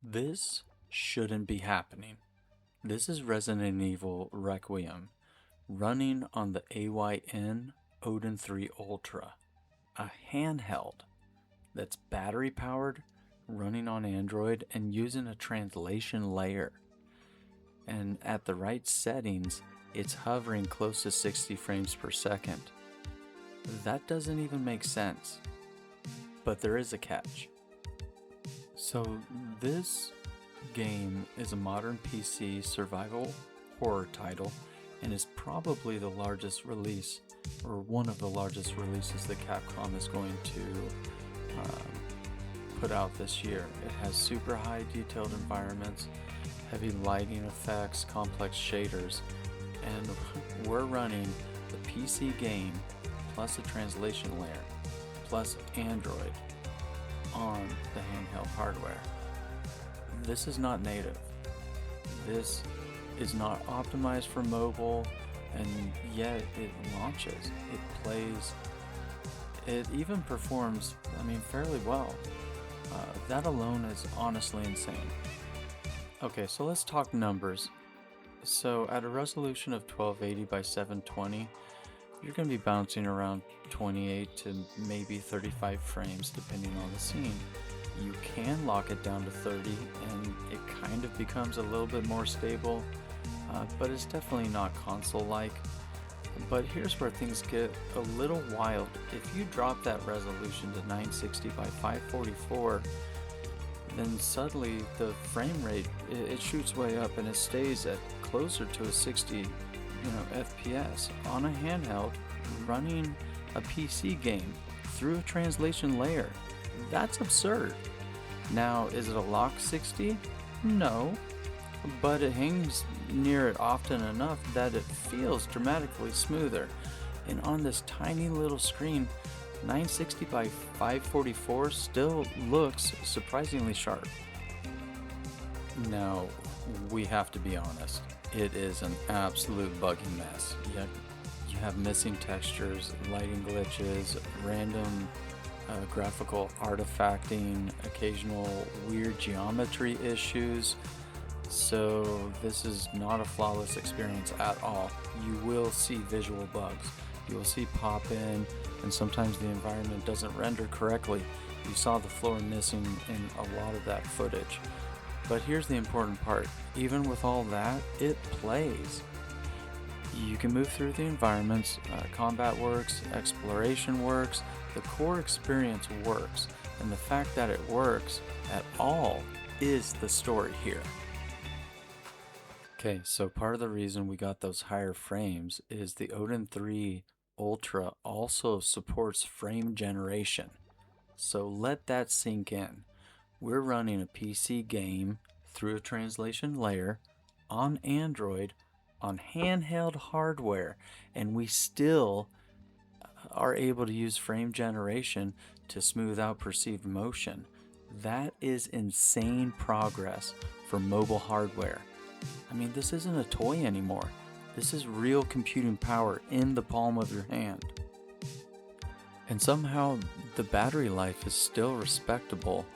This shouldn't be happening. This is Resident Evil Requiem, running on the AYN Odin 3 Ultra, a handheld that's battery powered, running on Android, and using a translation layer. And at the right settings, it's hovering close to 60 frames per second. That doesn't even make sense. But there is a catch. So this game is a modern PC survival horror title and is probably the largest release, or one of the largest releases that Capcom is going to put out this year. It has super high detailed environments, heavy lighting effects, complex shaders, and we're running the PC game plus a translation layer plus Android on the handheld hardware. This is not native. This is not optimized for mobile, and yet it launches, it plays, it even performs, fairly well. That alone is honestly insane. Okay, so let's talk numbers. So at a resolution of 1280 by 720, you're going to be bouncing around 28 to maybe 35 frames depending on the scene. You can lock it down to 30 and it kind of becomes a little bit more stable, but it's definitely not console-like. But here's where things get a little wild. If you drop that resolution to 960 by 544, then suddenly the frame rate, it shoots way up and it stays at closer to a 60 FPS on a handheld running a PC game through a translation layer. That's absurd. Now, is it a lock 60? No, but it hangs near it often enough that it feels dramatically smoother. And on this tiny little screen, 960 by 544 still looks surprisingly sharp. Now, we have to be honest. It is an absolute buggy mess. You have missing textures, lighting glitches, random graphical artifacting, occasional weird geometry issues. So this is not a flawless experience at all. You will see visual bugs. You will see pop-in, and sometimes the environment doesn't render correctly. You saw the floor missing in a lot of that footage. But here's the important part. Even with all that, it plays. You can move through the environments, combat works, exploration works, the core experience works, and the fact that it works at all is the story here. Okay, so part of the reason we got those higher frames is the Odin 3 Ultra also supports frame generation. So let that sink in. We're running a PC game through a translation layer on Android on handheld hardware, and we still are able to use frame generation to smooth out perceived motion. That is insane progress for mobile hardware. This isn't a toy anymore. This is real computing power in the palm of your hand. And somehow the battery life is still respectable.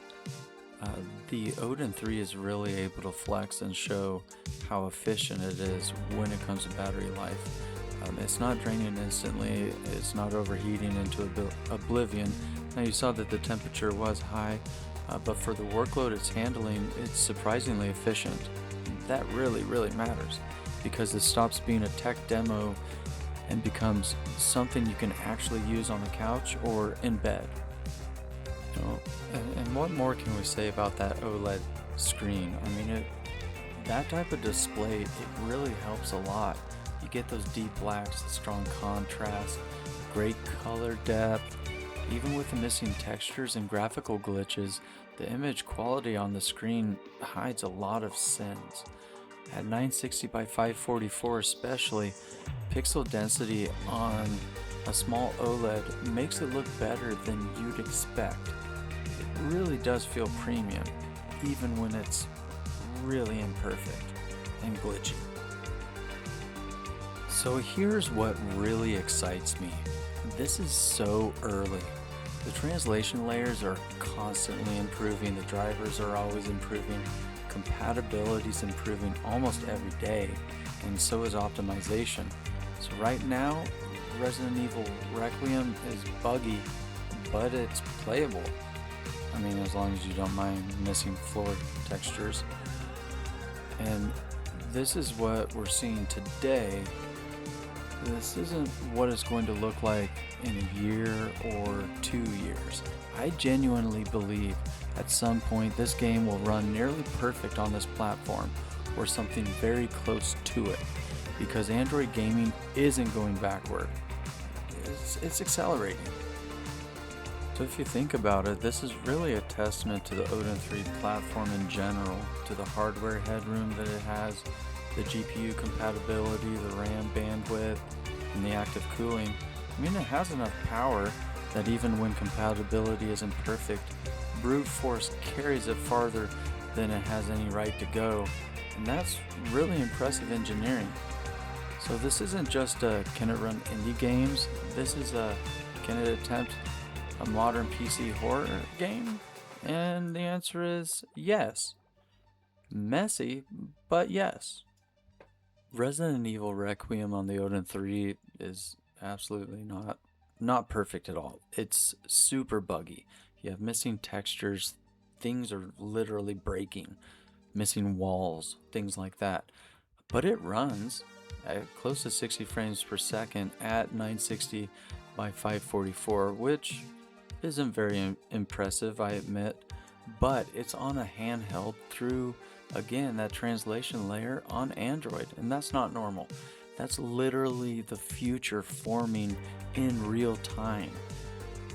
The Odin 3 is really able to flex and show how efficient it is when it comes to battery life. It's not draining instantly, it's not overheating into oblivion. Now you saw that the temperature was high, but for the workload it's handling, it's surprisingly efficient. That really matters, because it stops being a tech demo and becomes something you can actually use on the couch or in bed. And what more can we say about that OLED screen? That type of display, it really helps a lot. You get those deep blacks, the strong contrast, great color depth. Even with the missing textures and graphical glitches, the image quality on the screen hides a lot of sins. At 960 by 544 especially, pixel density on a small OLED makes it look better than you'd expect. It really does feel premium, even when it's really imperfect and glitchy. So here's what really excites me. This is so early. The translation layers are constantly improving, the drivers are always improving, compatibility is improving almost every day, and so is optimization. So right now, Resident Evil Requiem is buggy, but it's playable. I mean, as long as you don't mind missing floor textures. And this is what we're seeing today. This isn't what it's going to look like in a year or 2 years. I genuinely believe at some point this game will run nearly perfect on this platform, or something very close to it, because Android gaming isn't going backward. It's accelerating. So if you think about it, this is really a testament to the Odin 3 platform in general, to the hardware headroom that it has, the GPU compatibility, the RAM bandwidth, and the active cooling. I mean, it has enough power that even when compatibility isn't perfect, brute force carries it farther than it has any right to go, and that's really impressive engineering. So this isn't just a can it run indie games, this is a can it attempt a modern PC horror game? And the answer is yes. Messy, but yes. Resident Evil Requiem on the Odin 3 is absolutely not perfect at all. It's super buggy. You have missing textures, things are literally breaking, missing walls, things like that. But it runs at close to 60 frames per second at 960 by 544, which isn't very impressive, I admit, but it's on a handheld through, again, that translation layer on Android, and that's not normal. That's literally the future forming in real time.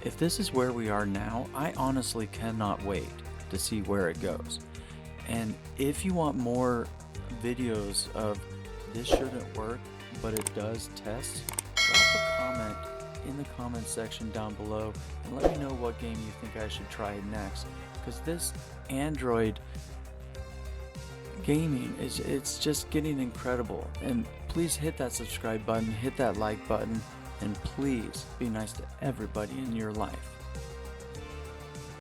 If this is where we are now, I honestly cannot wait to see where it goes. And if you want more videos of this shouldn't work, but it does test, drop a comment in the comment section down below and let me know what game you think I should try next, because this Android gaming it's just getting incredible. And please hit that subscribe button, hit that like button, and please be nice to everybody in your life.